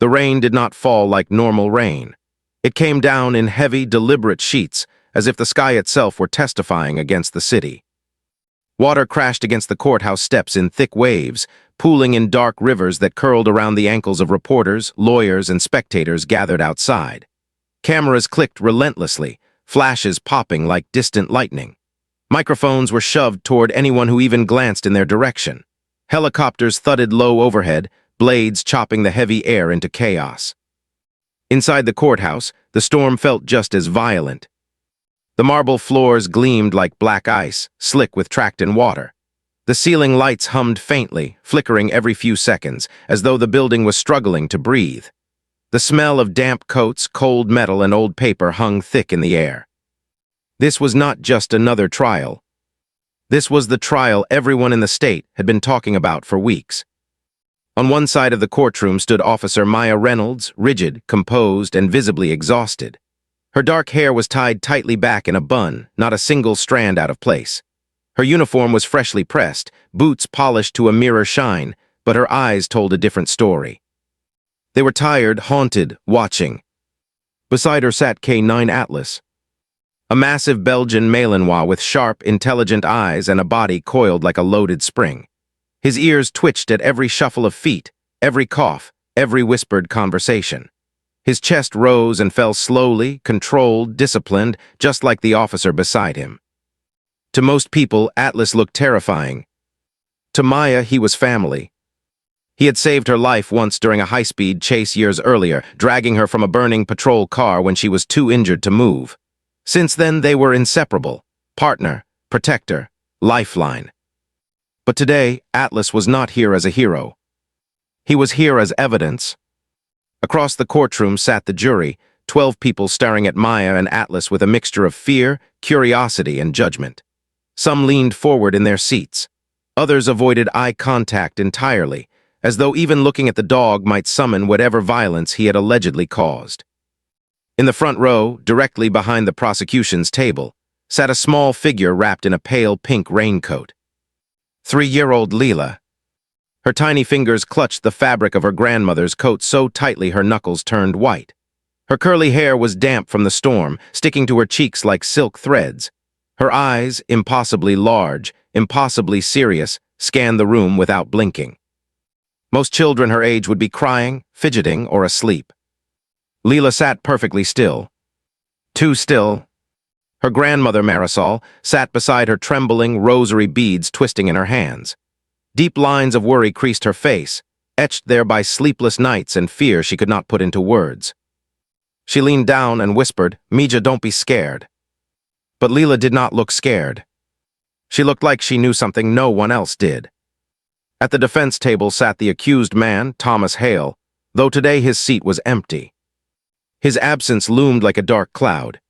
The rain did not fall like normal rain. It came down in heavy, deliberate sheets, as if the sky itself were testifying against the city. Water crashed against the courthouse steps in thick waves, pooling in dark rivers that curled around the ankles of reporters, lawyers, and spectators gathered outside. Cameras clicked relentlessly, flashes popping like distant lightning. Microphones were shoved toward anyone who even glanced in their direction. Helicopters thudded low overhead, blades chopping the heavy air into chaos. Inside the courthouse, the storm felt just as violent. The marble floors gleamed like black ice, slick with tracked in water. The ceiling lights hummed faintly, flickering every few seconds, as though the building was struggling to breathe. The smell of damp coats, cold metal, and old paper hung thick in the air. This was not just another trial. This was the trial everyone in the state had been talking about for weeks. On one side of the courtroom stood Officer Maya Reynolds, rigid, composed, and visibly exhausted. Her dark hair was tied tightly back in a bun, not a single strand out of place. Her uniform was freshly pressed, boots polished to a mirror shine, but her eyes told a different story. They were tired, haunted, watching. Beside her sat K9 Atlas, a massive Belgian Malinois with sharp, intelligent eyes and a body coiled like a loaded spring. His ears twitched at every shuffle of feet, every cough, every whispered conversation. His chest rose and fell slowly, controlled, disciplined, just like the officer beside him. To most people, Atlas looked terrifying. To Maya, he was family. He had saved her life once during a high-speed chase years earlier, dragging her from a burning patrol car when she was too injured to move. Since then, they were inseparable. Partner, protector, lifeline. But today, Atlas was not here as a hero. He was here as evidence. Across the courtroom sat the jury, 12 people staring at Maya and Atlas with a mixture of fear, curiosity, and judgment. Some leaned forward in their seats. Others avoided eye contact entirely, as though even looking at the dog might summon whatever violence he had allegedly caused. In the front row, directly behind the prosecution's table, sat a small figure wrapped in a pale pink raincoat. 3-year-old Leela. Her tiny fingers clutched the fabric of her grandmother's coat so tightly her knuckles turned white. Her curly hair was damp from the storm, sticking to her cheeks like silk threads. Her eyes, impossibly large, impossibly serious, scanned the room without blinking. Most children her age would be crying, fidgeting, or asleep. Leela sat perfectly still. Too still. Her grandmother, Marisol, sat beside her, trembling, rosary beads twisting in her hands. Deep lines of worry creased her face, etched there by sleepless nights and fear she could not put into words. She leaned down and whispered, "Mija, don't be scared." But Leela did not look scared. She looked like she knew something no one else did. At the defense table sat the accused man, Thomas Hale, though today his seat was empty. His absence loomed like a dark cloud.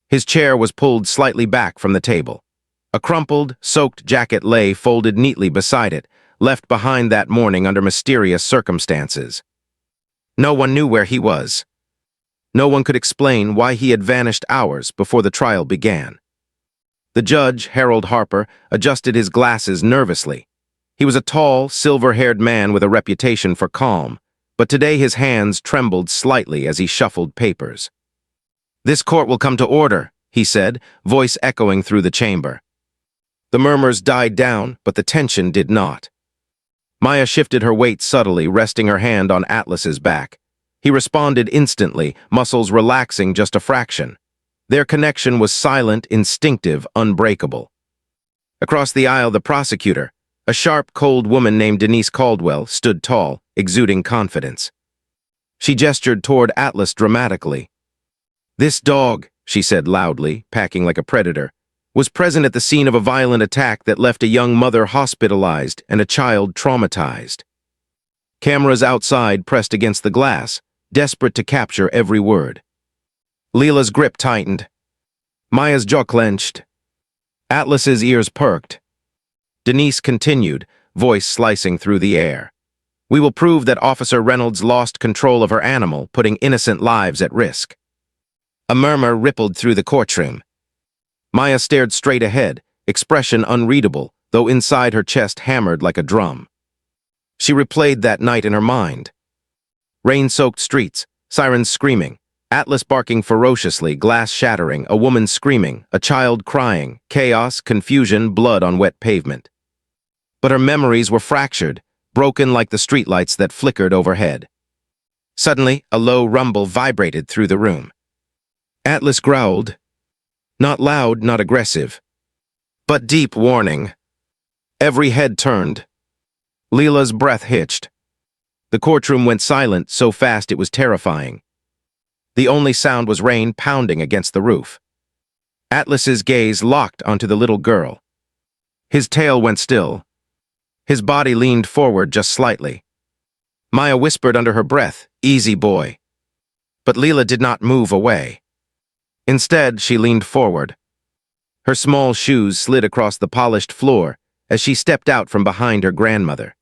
His chair was pulled slightly back from the table. A crumpled, soaked jacket lay folded neatly beside it, left behind that morning under mysterious circumstances. No one knew where he was. No one could explain why he had vanished hours before the trial began. The judge, Harold Harper, adjusted his glasses nervously. He was a tall, silver-haired man with a reputation for calm, but today his hands trembled slightly as he shuffled papers. "This court will come to order," he said, voice echoing through the chamber. The murmurs died down, but the tension did not. Maya shifted her weight subtly, resting her hand on Atlas's back. He responded instantly, muscles relaxing just a fraction. Their connection was silent, instinctive, unbreakable. Across the aisle, the prosecutor, a sharp, cold woman named Denise Caldwell, stood tall, exuding confidence. She gestured toward Atlas dramatically. "This dog," she said loudly, packing like a predator, "was present at the scene of a violent attack that left a young mother hospitalized and a child traumatized." Cameras outside pressed against the glass, desperate to capture every word. Leela's grip tightened. Maya's jaw clenched. Atlas's ears perked. Denise continued, voice slicing through the air. "We will prove that Officer Reynolds lost control of her animal, putting innocent lives at risk." A murmur rippled through the courtroom. Maya stared straight ahead, expression unreadable, though inside her chest hammered like a drum. She replayed that night in her mind. Rain-soaked streets, sirens screaming, Atlas barking ferociously, glass shattering, a woman screaming, a child crying, chaos, confusion, blood on wet pavement. But her memories were fractured, broken like the streetlights that flickered overhead. Suddenly, a low rumble vibrated through the room. Atlas growled. Not loud, not aggressive, but deep warning. Every head turned. Leela's breath hitched. The courtroom went silent so fast it was terrifying. The only sound was rain pounding against the roof. Atlas's gaze locked onto the little girl. His tail went still. His body leaned forward just slightly. Maya whispered under her breath, "Easy, boy." But Leela did not move away. Instead, she leaned forward. Her small shoes slid across the polished floor as she stepped out from behind her grandmother.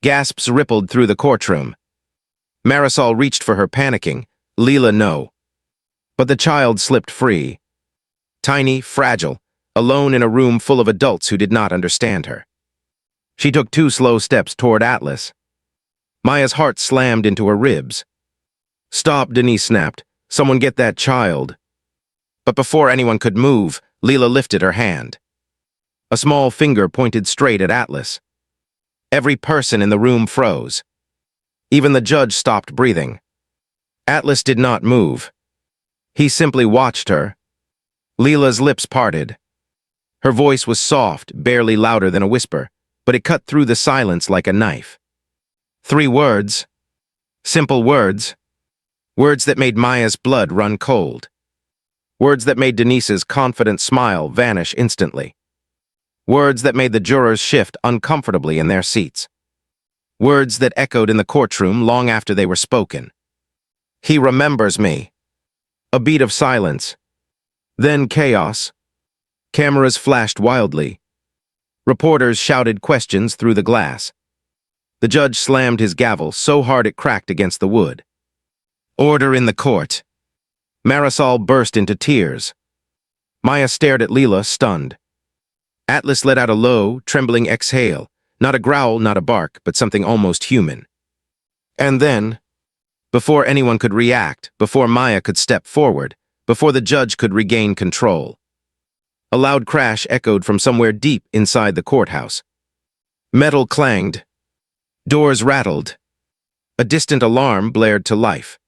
Gasps rippled through the courtroom. Marisol reached for her, panicking. Leela, no. But the child slipped free. Tiny, fragile, alone in a room full of adults who did not understand her. She took 2 slow steps toward Atlas. Maya's heart slammed into her ribs. "Stop," Denise snapped. "Someone get that child." But before anyone could move, Leela lifted her hand. A small finger pointed straight at Atlas. Every person in the room froze. Even the judge stopped breathing. Atlas did not move. He simply watched her. Leela's lips parted. Her voice was soft, barely louder than a whisper, but it cut through the silence like a knife. 3 words. Simple words. Words that made Maya's blood run cold. Words that made Denise's confident smile vanish instantly. Words that made the jurors shift uncomfortably in their seats. Words that echoed in the courtroom long after they were spoken. "He remembers me." A beat of silence. Then chaos. Cameras flashed wildly. Reporters shouted questions through the glass. The judge slammed his gavel so hard it cracked against the wood. "Order in the court." Marisol burst into tears. Maya stared at Leela, stunned. Atlas let out a low, trembling exhale, not a growl, not a bark, but something almost human. And then, before anyone could react, before Maya could step forward, before the judge could regain control, a loud crash echoed from somewhere deep inside the courthouse. Metal clanged. Doors rattled. A distant alarm blared to life.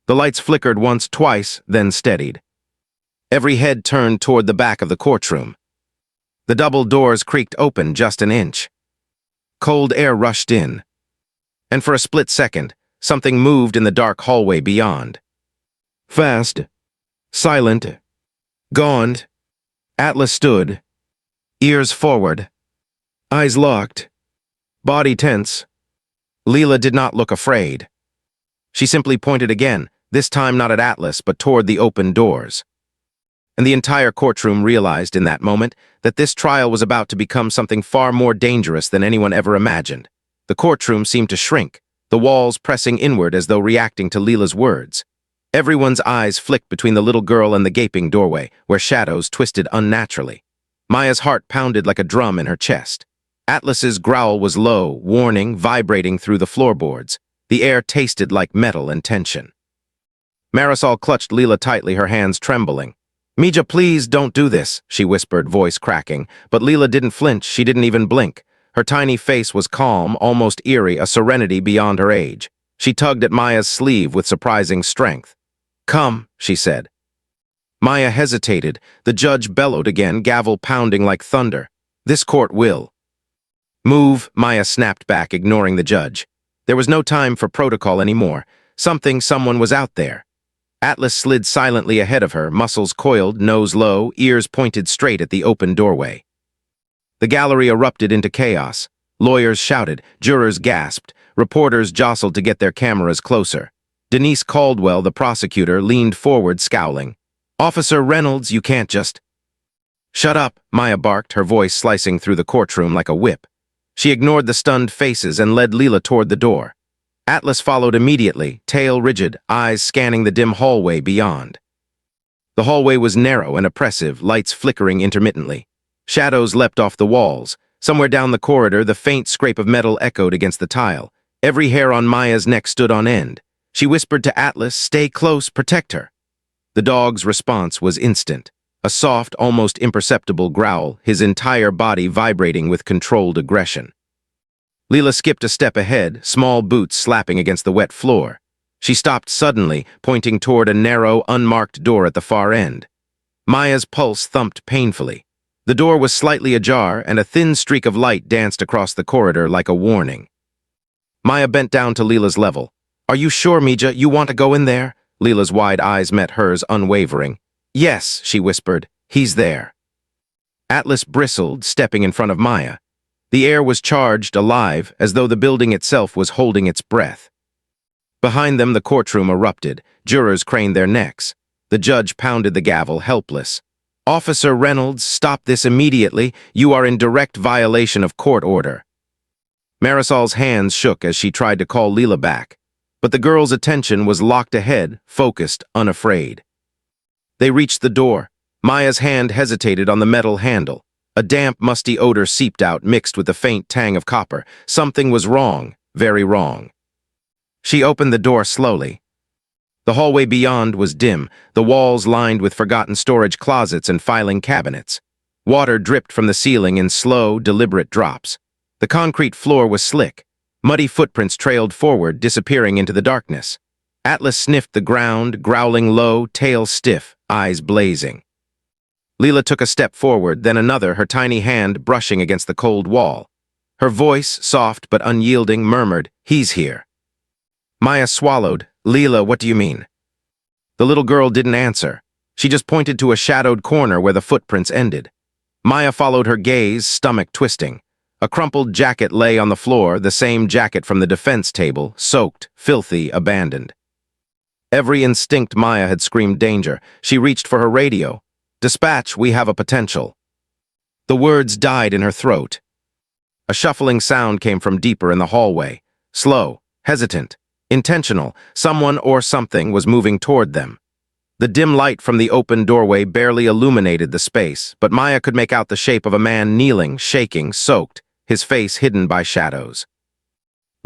The lights flickered once, twice, then steadied. Every head turned toward the back of the courtroom. The double doors creaked open just an inch. Cold air rushed in. And for a split second, something moved in the dark hallway beyond. Fast. Silent. Gaunt. Atlas stood. Ears forward. Eyes locked. Body tense. Leela did not look afraid. She simply pointed again, this time not at Atlas, but toward the open doors. And the entire courtroom realized in that moment that this trial was about to become something far more dangerous than anyone ever imagined. The courtroom seemed to shrink, the walls pressing inward as though reacting to Leela's words. Everyone's eyes flicked between the little girl and the gaping doorway, where shadows twisted unnaturally. Maya's heart pounded like a drum in her chest. Atlas's growl was low, warning, vibrating through the floorboards. The air tasted like metal and tension. Marisol clutched Leela tightly, her hands trembling. "Mija, please don't do this," she whispered, voice cracking. But Leela didn't flinch, she didn't even blink. Her tiny face was calm, almost eerie, a serenity beyond her age. She tugged at Maya's sleeve with surprising strength. "Come," she said. Maya hesitated. The judge bellowed again, gavel pounding like thunder. "This court will." "Move," Maya snapped back, ignoring the judge. There was no time for protocol anymore. Someone was out there. Atlas slid silently ahead of her, muscles coiled, nose low, ears pointed straight at the open doorway. The gallery erupted into chaos. Lawyers shouted, jurors gasped, reporters jostled to get their cameras closer. Denise Caldwell, the prosecutor, leaned forward, scowling. "Officer Reynolds, you can't just—" "Shut up," Maya barked, her voice slicing through the courtroom like a whip. She ignored the stunned faces and led Leela toward the door. Atlas followed immediately, tail rigid, eyes scanning the dim hallway beyond. The hallway was narrow and oppressive, lights flickering intermittently. Shadows leapt off the walls. Somewhere down the corridor, the faint scrape of metal echoed against the tile. Every hair on Maya's neck stood on end. She whispered to Atlas, "Stay close, protect her." The dog's response was instant. A soft, almost imperceptible growl, his entire body vibrating with controlled aggression. Leela skipped a step ahead, small boots slapping against the wet floor. She stopped suddenly, pointing toward a narrow, unmarked door at the far end. Maya's pulse thumped painfully. The door was slightly ajar, and a thin streak of light danced across the corridor like a warning. Maya bent down to Leela's level. "Are you sure, Mija, you want to go in there?" Leela's wide eyes met hers, unwavering. "Yes," she whispered. "He's there." Atlas bristled, stepping in front of Maya. The air was charged, alive, as though the building itself was holding its breath. Behind them, the courtroom erupted. Jurors craned their necks. The judge pounded the gavel, helpless. "Officer Reynolds, stop this immediately. You are in direct violation of court order." Marisol's hands shook as she tried to call Leela back, but the girl's attention was locked ahead, focused, unafraid. They reached the door. Maya's hand hesitated on the metal handle. A damp, musty odor seeped out, mixed with the faint tang of copper. Something was wrong, very wrong. She opened the door slowly. The hallway beyond was dim, the walls lined with forgotten storage closets and filing cabinets. Water dripped from the ceiling in slow, deliberate drops. The concrete floor was slick. Muddy footprints trailed forward, disappearing into the darkness. Atlas sniffed the ground, growling low, tail stiff, eyes blazing. Leela took a step forward, then another, her tiny hand brushing against the cold wall. Her voice, soft but unyielding, murmured, "He's here." Maya swallowed. "Leela, what do you mean?" The little girl didn't answer. She just pointed to a shadowed corner where the footprints ended. Maya followed her gaze, stomach twisting. A crumpled jacket lay on the floor, the same jacket from the defense table, soaked, filthy, abandoned. Every instinct Maya had screamed danger. She reached for her radio. "Dispatch, we have a potential." The words died in her throat. A shuffling sound came from deeper in the hallway. Slow, hesitant, intentional. Someone or something was moving toward them. The dim light from the open doorway barely illuminated the space, but Maya could make out the shape of a man kneeling, shaking, soaked, his face hidden by shadows.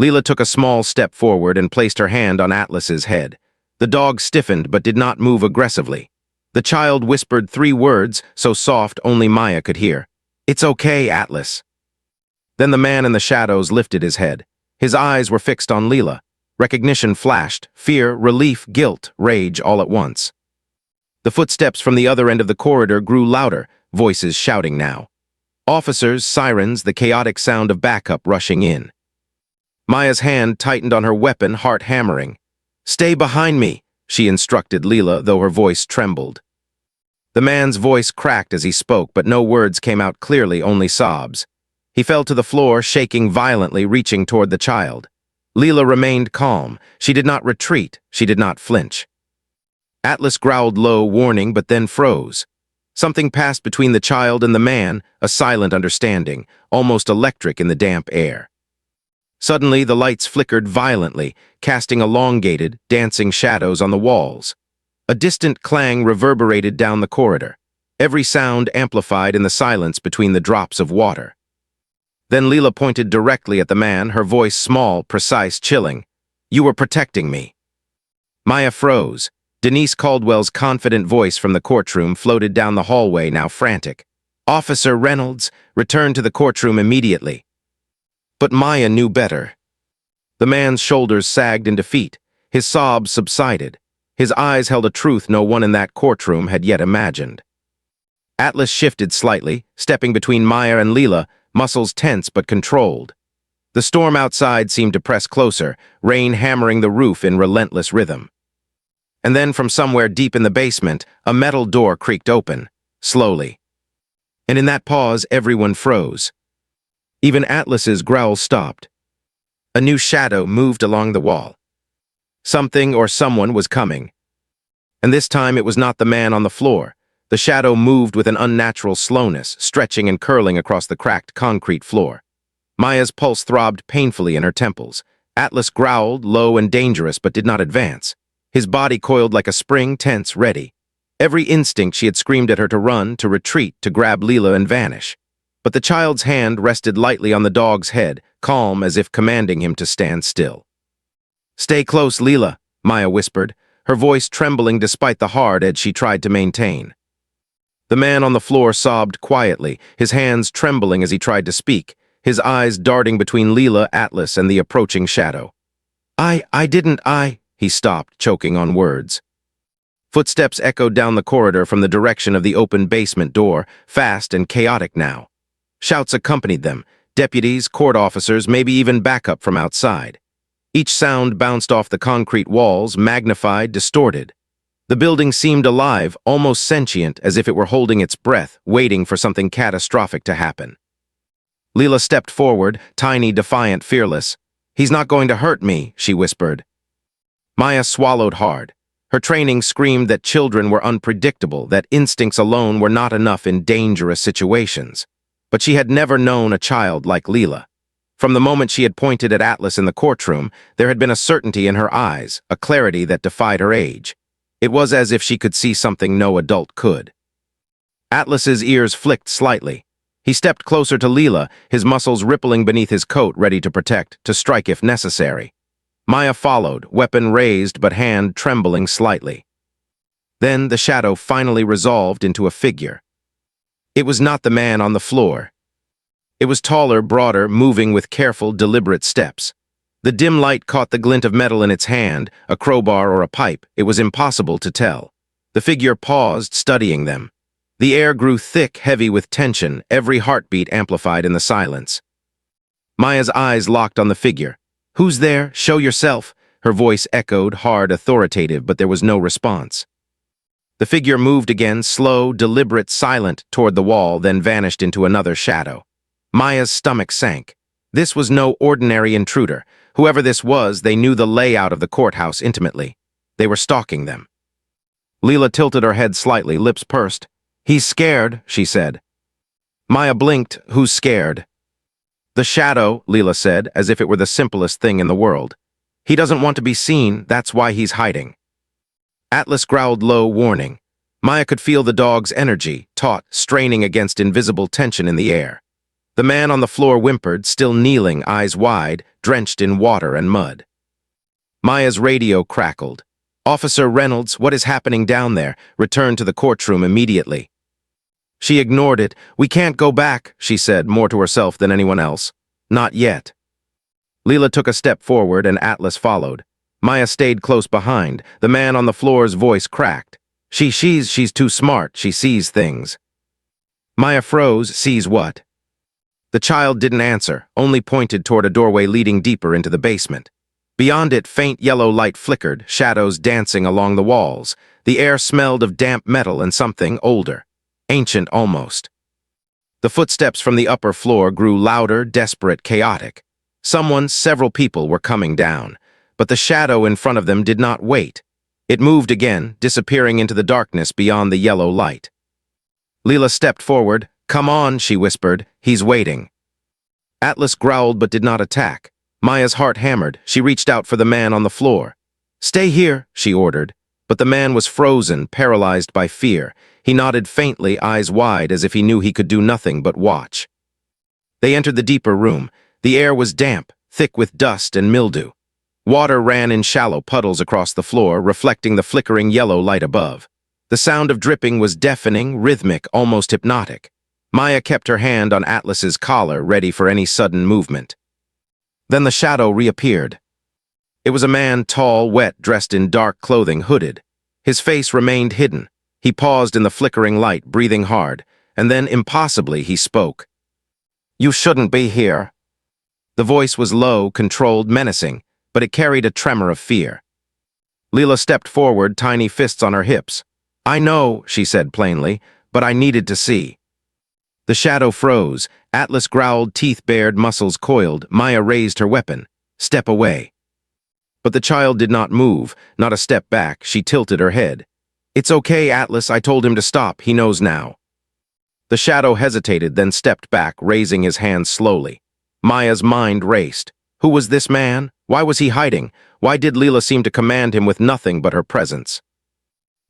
Leela took a small step forward and placed her hand on Atlas's head. The dog stiffened but did not move aggressively. The child whispered 3 words, so soft only Maya could hear. "It's okay, Atlas." Then the man in the shadows lifted his head. His eyes were fixed on Leela. Recognition flashed, fear, relief, guilt, rage all at once. The footsteps from the other end of the corridor grew louder, voices shouting now. Officers, sirens, the chaotic sound of backup rushing in. Maya's hand tightened on her weapon, heart hammering. "Stay behind me," she instructed Leela, though her voice trembled. The man's voice cracked as he spoke, but no words came out clearly, only sobs. He fell to the floor, shaking violently, reaching toward the child. Leela remained calm. She did not retreat. She did not flinch. Atlas growled low, warning, but then froze. Something passed between the child and the man, a silent understanding, almost electric in the damp air. Suddenly, the lights flickered violently, casting elongated, dancing shadows on the walls. A distant clang reverberated down the corridor, every sound amplified in the silence between the drops of water. Then Leela pointed directly at the man, her voice small, precise, chilling. "You were protecting me." Maya froze. Denise Caldwell's confident voice from the courtroom floated down the hallway, now frantic. "Officer Reynolds, return to the courtroom immediately." But Maya knew better. The man's shoulders sagged in defeat. His sobs subsided. His eyes held a truth no one in that courtroom had yet imagined. Atlas shifted slightly, stepping between Maya and Leela, muscles tense but controlled. The storm outside seemed to press closer, rain hammering the roof in relentless rhythm. And then from somewhere deep in the basement, a metal door creaked open, slowly. And in that pause, everyone froze. Even Atlas's growl stopped. A new shadow moved along the wall. Something or someone was coming. And this time it was not the man on the floor. The shadow moved with an unnatural slowness, stretching and curling across the cracked concrete floor. Maya's pulse throbbed painfully in her temples. Atlas growled, low and dangerous, but did not advance. His body coiled like a spring, tense, ready. Every instinct she had screamed at her to run, to retreat, to grab Leela and vanish. But the child's hand rested lightly on the dog's head, calm as if commanding him to stand still. "Stay close, Leela," Maya whispered, her voice trembling despite the hard edge she tried to maintain. The man on the floor sobbed quietly, his hands trembling as he tried to speak, his eyes darting between Leela, Atlas, and the approaching shadow. He stopped, choking on words. Footsteps echoed down the corridor from the direction of the open basement door, fast and chaotic now. Shouts accompanied them, deputies, court officers, maybe even backup from outside. Each sound bounced off the concrete walls, magnified, distorted. The building seemed alive, almost sentient, as if it were holding its breath, waiting for something catastrophic to happen. Leela stepped forward, tiny, defiant, fearless. "He's not going to hurt me," she whispered. Maya swallowed hard. Her training screamed that children were unpredictable, that instincts alone were not enough in dangerous situations. But she had never known a child like Leela. From the moment she had pointed at Atlas in the courtroom, there had been a certainty in her eyes, a clarity that defied her age. It was as if she could see something no adult could. Atlas's ears flicked slightly. He stepped closer to Leela, his muscles rippling beneath his coat, ready to protect, to strike if necessary. Maya followed, weapon raised but hand trembling slightly. Then the shadow finally resolved into a figure. It was not the man on the floor. It was taller, broader, moving with careful, deliberate steps. The dim light caught the glint of metal in its hand, a crowbar or a pipe. It was impossible to tell. The figure paused, studying them. The air grew thick, heavy with tension, every heartbeat amplified in the silence. Maya's eyes locked on the figure. "Who's there? Show yourself." Her voice echoed, hard, authoritative, but there was no response. The figure moved again, slow, deliberate, silent, toward the wall, then vanished into another shadow. Maya's stomach sank. This was no ordinary intruder. Whoever this was, they knew the layout of the courthouse intimately. They were stalking them. Leela tilted her head slightly, lips pursed. "He's scared," she said. Maya blinked. "Who's scared?" "The shadow," Leela said, as if it were the simplest thing in the world. "He doesn't want to be seen, that's why he's hiding." Atlas growled low, warning. Maya could feel the dog's energy, taut, straining against invisible tension in the air. The man on the floor whimpered, still kneeling, eyes wide, drenched in water and mud. Maya's radio crackled. "Officer Reynolds, what is happening down there? Return to the courtroom immediately." She ignored it. "We can't go back," she said, more to herself than anyone else. "Not yet." Leela took a step forward and Atlas followed. Maya stayed close behind. The man on the floor's voice cracked. She's too smart. She sees things." Maya froze. "Sees what?" The child didn't answer, only pointed toward a doorway leading deeper into the basement. Beyond it, faint yellow light flickered, shadows dancing along the walls. The air smelled of damp metal and something older. Ancient almost. The footsteps from the upper floor grew louder, desperate, chaotic. Several people were coming down, but the shadow in front of them did not wait. It moved again, disappearing into the darkness beyond the yellow light. Leela stepped forward. "Come on," she whispered. "He's waiting." Atlas growled but did not attack. Maya's heart hammered. She reached out for the man on the floor. "Stay here," she ordered. But the man was frozen, paralyzed by fear. He nodded faintly, eyes wide, as if he knew he could do nothing but watch. They entered the deeper room. The air was damp, thick with dust and mildew. Water ran in shallow puddles across the floor, reflecting the flickering yellow light above. The sound of dripping was deafening, rhythmic, almost hypnotic. Maya kept her hand on Atlas's collar, ready for any sudden movement. Then the shadow reappeared. It was a man, tall, wet, dressed in dark clothing, hooded. His face remained hidden. He paused in the flickering light, breathing hard, and then, impossibly, he spoke. "You shouldn't be here." The voice was low, controlled, menacing, but it carried a tremor of fear. Leela stepped forward, tiny fists on her hips. "I know," she said plainly, "but I needed to see." The shadow froze. Atlas growled, teeth bared, muscles coiled. Maya raised her weapon. "Step away." But the child did not move, not a step back. She tilted her head. "It's okay, Atlas. I told him to stop. He knows now." The shadow hesitated, then stepped back, raising his hands slowly. Maya's mind raced. Who was this man? Why was he hiding? Why did Leela seem to command him with nothing but her presence?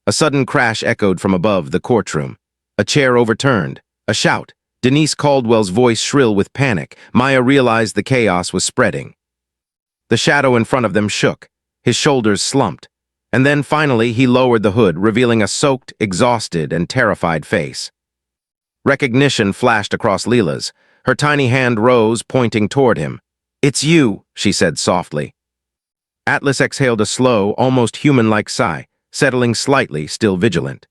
A sudden crash echoed from above the courtroom. A chair overturned. A shout. Denise Caldwell's voice shrill with panic. Maya realized the chaos was spreading. The shadow in front of them shook. His shoulders slumped. And then finally he lowered the hood, revealing a soaked, exhausted, and terrified face. Recognition flashed across Leela's. Her tiny hand rose, pointing toward him. "It's you," she said softly. Atlas exhaled a slow, almost human-like sigh, settling slightly, still vigilant.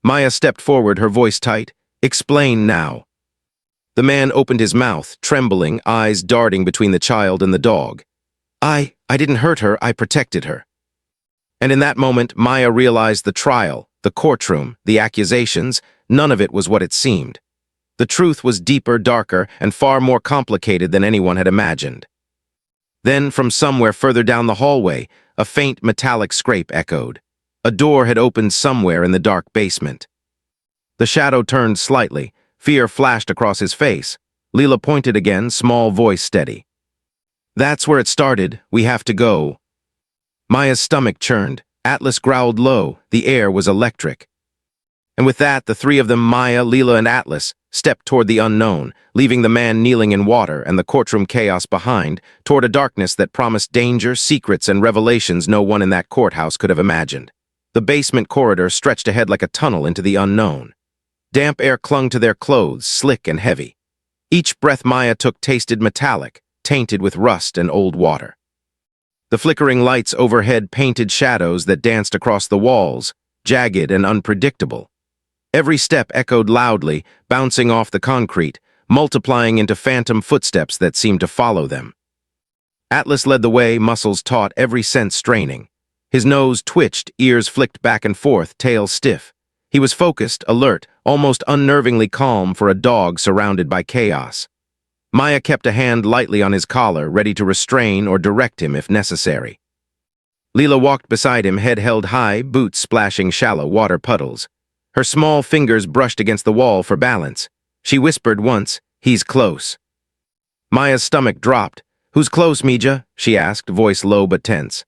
Maya stepped forward, her voice tight. "Explain now." The man opened his mouth, trembling, eyes darting between the child and the dog. I didn't hurt her, I protected her." And in that moment, Maya realized the trial, the courtroom, the accusations, none of it was what it seemed. The truth was deeper, darker, and far more complicated than anyone had imagined. Then, from somewhere further down the hallway, a faint metallic scrape echoed. A door had opened somewhere in the dark basement. The shadow turned slightly. Fear flashed across his face. Leela pointed again, small voice steady. "That's where it started. We have to go." Maya's stomach churned. Atlas growled low. The air was electric. And with that, the three of them, Maya, Leela, and Atlas, stepped toward the unknown, leaving the man kneeling in water and the courtroom chaos behind, toward a darkness that promised danger, secrets, and revelations no one in that courthouse could have imagined. The basement corridor stretched ahead like a tunnel into the unknown. Damp air clung to their clothes, slick and heavy. Each breath Maya took tasted metallic, tainted with rust and old water. The flickering lights overhead painted shadows that danced across the walls, jagged and unpredictable. Every step echoed loudly, bouncing off the concrete, multiplying into phantom footsteps that seemed to follow them. Atlas led the way, muscles taut, every sense straining. His nose twitched, ears flicked back and forth, tail stiff. He was focused, alert, almost unnervingly calm for a dog surrounded by chaos. Maya kept a hand lightly on his collar, ready to restrain or direct him if necessary. Leela walked beside him, head held high, boots splashing shallow water puddles. Her small fingers brushed against the wall for balance. She whispered once, "He's close." Maya's stomach dropped. "Who's close, Mija?" she asked, voice low but tense.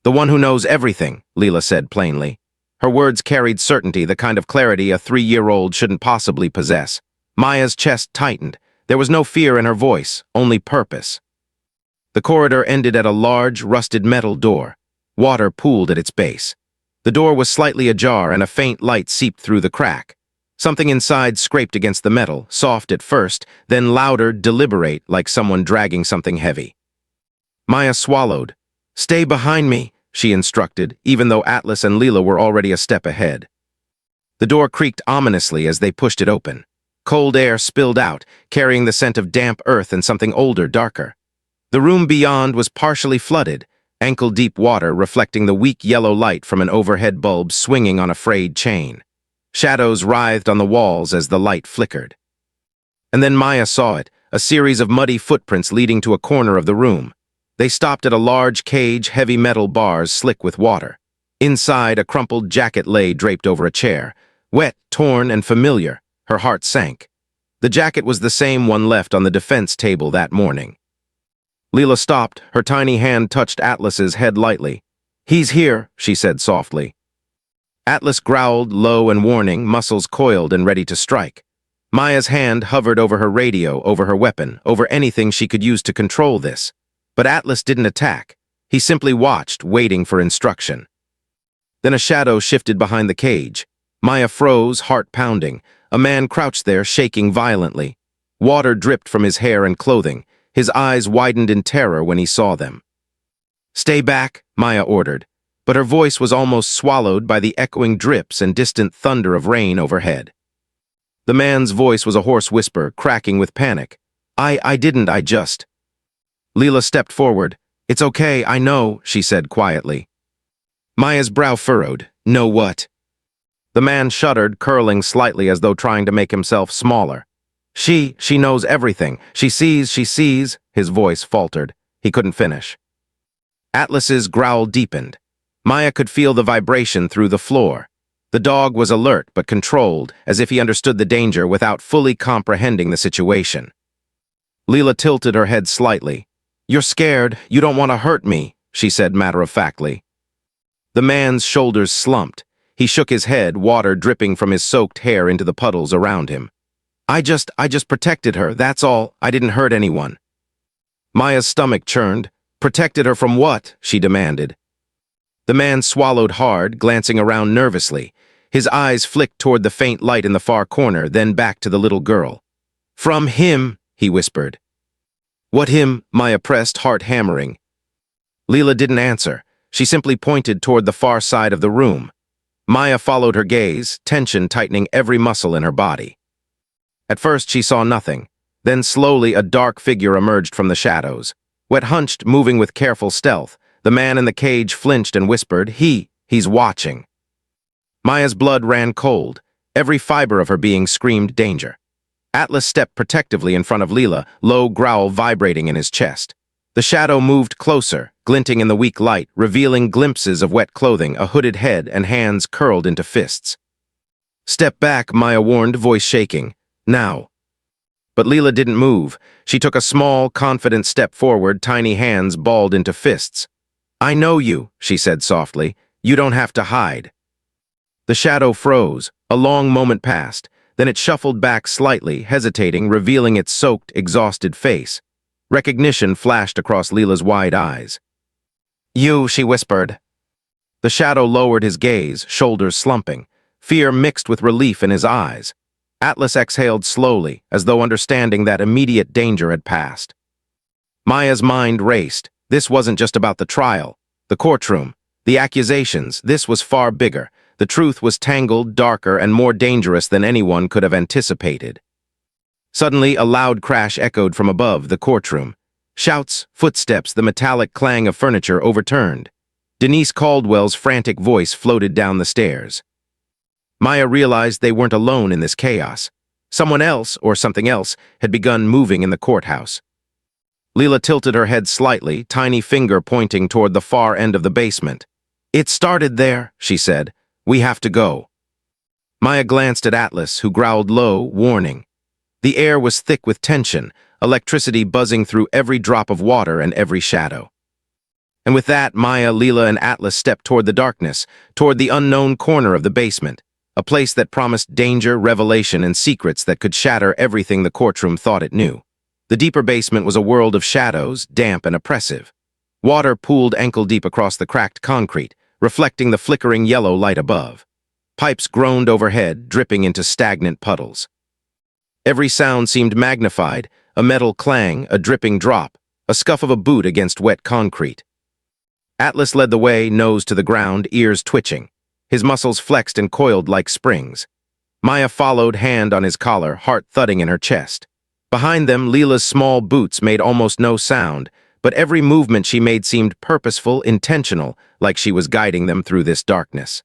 "The one who knows everything," Leela said plainly. Her words carried certainty, the kind of clarity a 3-year-old shouldn't possibly possess. Maya's chest tightened. There was no fear in her voice, only purpose. The corridor ended at a large, rusted metal door. Water pooled at its base. The door was slightly ajar and a faint light seeped through the crack. Something inside scraped against the metal, soft at first, then louder, deliberate, like someone dragging something heavy. Maya swallowed. "Stay behind me," she instructed, even though Atlas and Leela were already a step ahead. The door creaked ominously as they pushed it open. Cold air spilled out, carrying the scent of damp earth and something older, darker. The room beyond was partially flooded, ankle-deep water reflecting the weak yellow light from an overhead bulb swinging on a frayed chain. Shadows writhed on the walls as the light flickered. And then Maya saw it, a series of muddy footprints leading to a corner of the room. They stopped at a large cage, heavy metal bars slick with water. Inside, a crumpled jacket lay draped over a chair. Wet, torn, and familiar, her heart sank. The jacket was the same one left on the defense table that morning. Leela stopped, her tiny hand touched Atlas's head lightly. "He's here," she said softly. Atlas growled, low and warning, muscles coiled and ready to strike. Maya's hand hovered over her radio, over her weapon, over anything she could use to control this. But Atlas didn't attack. He simply watched, waiting for instruction. Then a shadow shifted behind the cage. Maya froze, heart pounding. A man crouched there, shaking violently. Water dripped from his hair and clothing. His eyes widened in terror when he saw them. "Stay back," Maya ordered, but her voice was almost swallowed by the echoing drips and distant thunder of rain overhead. The man's voice was a hoarse whisper, cracking with panic. I didn't, I just..." Leela stepped forward. "It's okay, I know," she said quietly. Maya's brow furrowed. "Know what?" The man shuddered, curling slightly as though trying to make himself smaller. She knows everything. She sees, his voice faltered. He couldn't finish. Atlas's growl deepened. Maya could feel the vibration through the floor. The dog was alert but controlled, as if he understood the danger without fully comprehending the situation. Leela tilted her head slightly. "You're scared. You don't want to hurt me," she said matter-of-factly. The man's shoulders slumped. He shook his head, water dripping from his soaked hair into the puddles around him. I just protected her, that's all. I didn't hurt anyone. Maya's stomach churned. Protected her from what? She demanded. The man swallowed hard, glancing around nervously. His eyes flicked toward the faint light in the far corner, then back to the little girl. From him, he whispered. What him? Maya pressed, heart hammering. Leela didn't answer. She simply pointed toward the far side of the room. Maya followed her gaze, tension tightening every muscle in her body. At first she saw nothing. Then slowly a dark figure emerged from the shadows. Wet hunched, moving with careful stealth, the man in the cage flinched and whispered, he's watching. Maya's blood ran cold. Every fiber of her being screamed danger. Atlas stepped protectively in front of Leela, low growl vibrating in his chest. The shadow moved closer, glinting in the weak light, revealing glimpses of wet clothing, a hooded head, and hands curled into fists. Step back, Maya warned, voice shaking. Now. But Leela didn't move. She took a small, confident step forward, tiny hands balled into fists. I know you, she said softly. You don't have to hide. The shadow froze. A long moment passed. Then it shuffled back slightly, hesitating, revealing its soaked, exhausted face. Recognition flashed across Leela's wide eyes. You, she whispered. The shadow lowered his gaze, shoulders slumping. Fear mixed with relief in his eyes. Atlas exhaled slowly, as though understanding that immediate danger had passed. Maya's mind raced. This wasn't just about the trial, the courtroom, the accusations. This was far bigger. The truth was tangled, darker, and more dangerous than anyone could have anticipated. Suddenly, a loud crash echoed from above the courtroom. Shouts, footsteps, the metallic clang of furniture overturned. Denise Caldwell's frantic voice floated down the stairs. Maya realized they weren't alone in this chaos. Someone else, or something else, had begun moving in the courthouse. Leela tilted her head slightly, tiny finger pointing toward the far end of the basement. It started there, she said. We have to go. Maya glanced at Atlas, who growled low, warning. The air was thick with tension, electricity buzzing through every drop of water and every shadow. And with that, Maya, Leela, and Atlas stepped toward the darkness, toward the unknown corner of the basement, a place that promised danger, revelation, and secrets that could shatter everything the courtroom thought it knew. The deeper basement was a world of shadows, damp and oppressive. Water pooled ankle-deep across the cracked concrete, reflecting the flickering yellow light above. Pipes groaned overhead, dripping into stagnant puddles. Every sound seemed magnified, a metal clang, a dripping drop, a scuff of a boot against wet concrete. Atlas led the way, nose to the ground, ears twitching. His muscles flexed and coiled like springs. Maya followed, hand on his collar, heart thudding in her chest. Behind them, Leela's small boots made almost no sound, but every movement she made seemed purposeful, intentional, like she was guiding them through this darkness.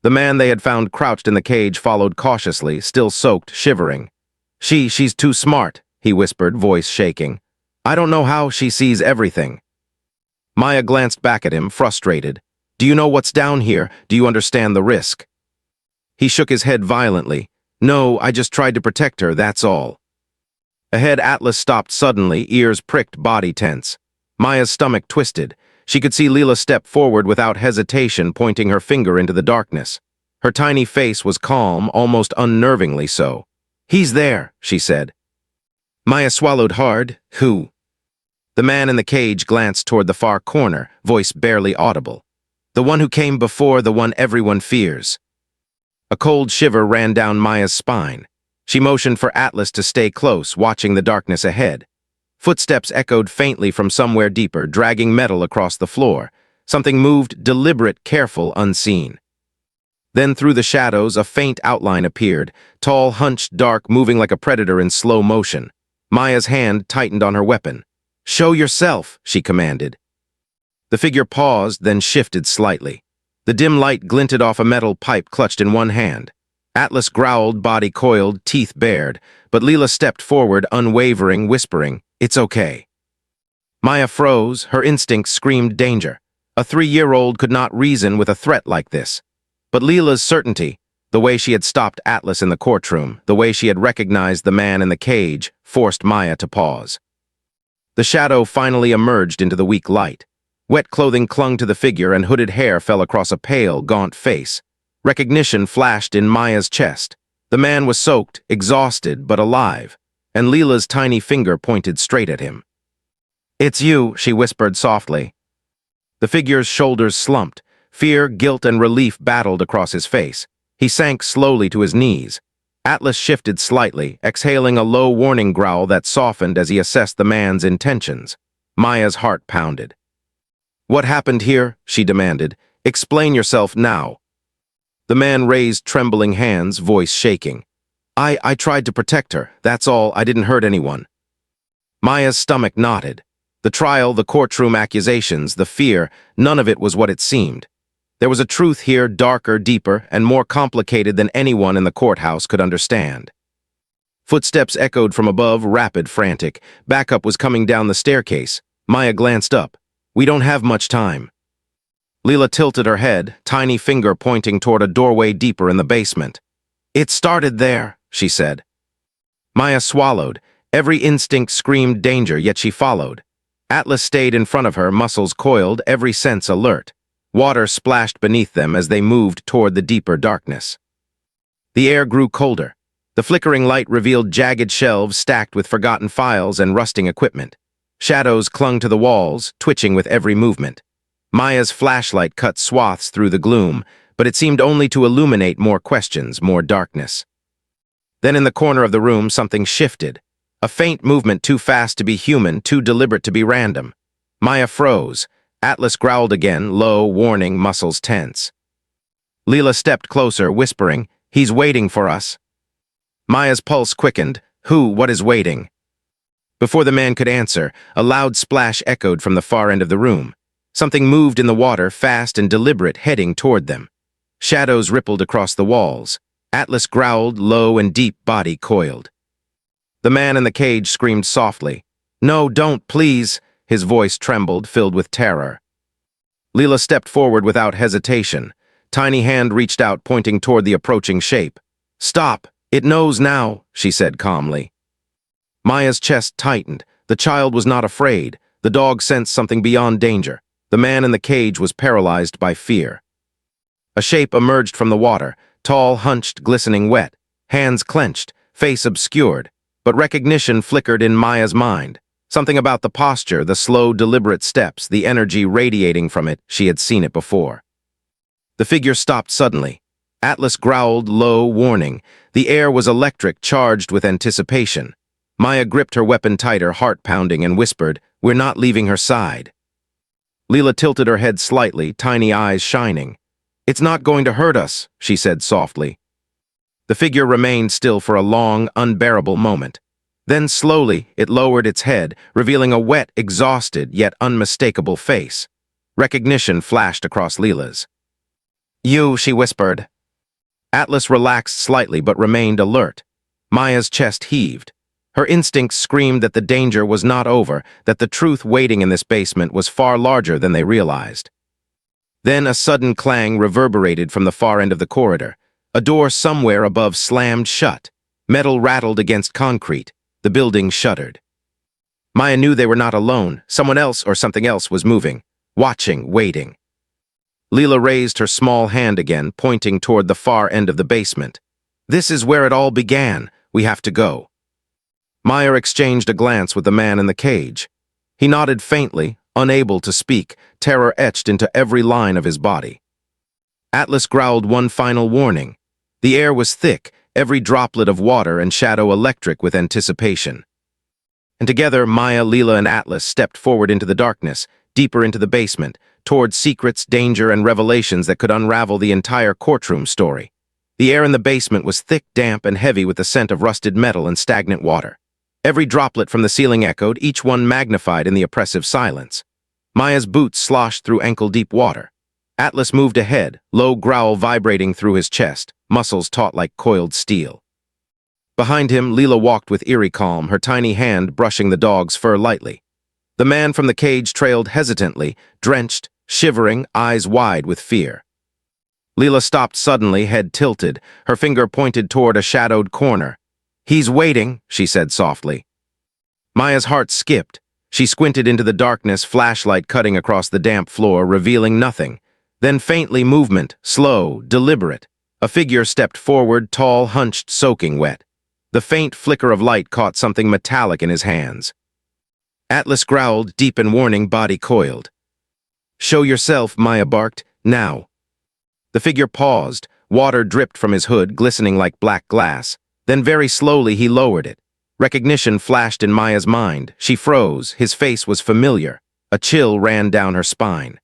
The man they had found crouched in the cage followed cautiously, still soaked, shivering. She's too smart, he whispered, voice shaking. I don't know how she sees everything. Maya glanced back at him, frustrated. Do you know what's down here? Do you understand the risk? He shook his head violently. No, I just tried to protect her, that's all. Ahead, Atlas stopped suddenly, ears pricked, body tense. Maya's stomach twisted. She could see Leela step forward without hesitation, pointing her finger into the darkness. Her tiny face was calm, almost unnervingly so. He's there, she said. Maya swallowed hard. Who? The man in the cage glanced toward the far corner, voice barely audible. The one who came before, the one everyone fears. A cold shiver ran down Maya's spine. She motioned for Atlas to stay close, watching the darkness ahead. Footsteps echoed faintly from somewhere deeper, dragging metal across the floor. Something moved, deliberate, careful, unseen. Then through the shadows, a faint outline appeared, tall, hunched, dark, moving like a predator in slow motion. Maya's hand tightened on her weapon. Show yourself, she commanded. The figure paused, then shifted slightly. The dim light glinted off a metal pipe clutched in one hand. Atlas growled, body coiled, teeth bared, but Leela stepped forward, unwavering, whispering, It's okay. Maya froze, her instincts screamed danger. A 3-year-old could not reason with a threat like this. But Leela's certainty, the way she had stopped Atlas in the courtroom, the way she had recognized the man in the cage, forced Maya to pause. The shadow finally emerged into the weak light. Wet clothing clung to the figure and hooded hair fell across a pale, gaunt face. Recognition flashed in Maya's chest. The man was soaked, exhausted, but alive, and Leela's tiny finger pointed straight at him. "It's you," she whispered softly. The figure's shoulders slumped. Fear, guilt, and relief battled across his face. He sank slowly to his knees. Atlas shifted slightly, exhaling a low warning growl that softened as he assessed the man's intentions. Maya's heart pounded. "What happened here?" she demanded. "Explain yourself now." The man raised trembling hands, voice shaking. I tried to protect her. That's all. I didn't hurt anyone." Maya's stomach knotted. The trial, the courtroom accusations, the fear, none of it was what it seemed. There was a truth here darker, deeper, and more complicated than anyone in the courthouse could understand. Footsteps echoed from above, rapid, frantic. Backup was coming down the staircase. Maya glanced up. "We don't have much time." Leela tilted her head, tiny finger pointing toward a doorway deeper in the basement. "It started there," she said. Maya swallowed. Every instinct screamed danger, yet she followed. Atlas stayed in front of her, muscles coiled, every sense alert. Water splashed beneath them as they moved toward the deeper darkness. The air grew colder. The flickering light revealed jagged shelves stacked with forgotten files and rusting equipment. Shadows clung to the walls, twitching with every movement. Maya's flashlight cut swaths through the gloom, but it seemed only to illuminate more questions, more darkness. Then in the corner of the room, something shifted. A faint movement too fast to be human, too deliberate to be random. Maya froze. Atlas growled again, low, warning, muscles tense. Leela stepped closer, whispering, "He's waiting for us." Maya's pulse quickened. "Who? What is waiting?" Before the man could answer, a loud splash echoed from the far end of the room. Something moved in the water, fast and deliberate, heading toward them. Shadows rippled across the walls. Atlas growled, low and deep, body coiled. The man in the cage screamed softly. "No, don't, please." His voice trembled, filled with terror. Leela stepped forward without hesitation. Tiny hand reached out, pointing toward the approaching shape. "Stop! It knows now," she said calmly. Maya's chest tightened. The child was not afraid. The dog sensed something beyond danger. The man in the cage was paralyzed by fear. A shape emerged from the water, tall, hunched, glistening wet, hands clenched, face obscured, but recognition flickered in Maya's mind. Something about the posture, the slow, deliberate steps, the energy radiating from it, she had seen it before. The figure stopped suddenly. Atlas growled, low, warning. The air was electric, charged with anticipation. Maya gripped her weapon tighter, heart pounding, and whispered, "We're not leaving her side." Leela tilted her head slightly, tiny eyes shining. "It's not going to hurt us," she said softly. The figure remained still for a long, unbearable moment. Then slowly, it lowered its head, revealing a wet, exhausted, yet unmistakable face. Recognition flashed across Leela's. "You," she whispered. Atlas relaxed slightly but remained alert. Maya's chest heaved. Her instincts screamed that the danger was not over, that the truth waiting in this basement was far larger than they realized. Then a sudden clang reverberated from the far end of the corridor. A door somewhere above slammed shut. Metal rattled against concrete. The building shuddered. Maya knew they were not alone. Someone else or something else was moving, watching, waiting. Leela raised her small hand again, pointing toward the far end of the basement. "This is where it all began. We have to go." Maya exchanged a glance with the man in the cage. He nodded faintly, unable to speak, terror etched into every line of his body. Atlas growled one final warning. The air was thick, every droplet of water and shadow electric with anticipation. And together, Maya, Leela, and Atlas stepped forward into the darkness, deeper into the basement, toward secrets, danger, and revelations that could unravel the entire courtroom story. The air in the basement was thick, damp, and heavy with the scent of rusted metal and stagnant water. Every droplet from the ceiling echoed, each one magnified in the oppressive silence. Maya's boots sloshed through ankle-deep water. Atlas moved ahead, low growl vibrating through his chest, muscles taut like coiled steel. Behind him, Leela walked with eerie calm, her tiny hand brushing the dog's fur lightly. The man from the cage trailed hesitantly, drenched, shivering, eyes wide with fear. Leela stopped suddenly, head tilted, her finger pointed toward a shadowed corner. "He's waiting," she said softly. Maya's heart skipped. She squinted into the darkness, flashlight cutting across the damp floor, revealing nothing. Then faintly movement, slow, deliberate. A figure stepped forward, tall, hunched, soaking wet. The faint flicker of light caught something metallic in his hands. Atlas growled, deep in warning, body coiled. "Show yourself," Maya barked. "Now." The figure paused. Water dripped from his hood, glistening like black glass. Then very slowly he lowered it. Recognition flashed in Maya's mind. She froze. His face was familiar. A chill ran down her spine.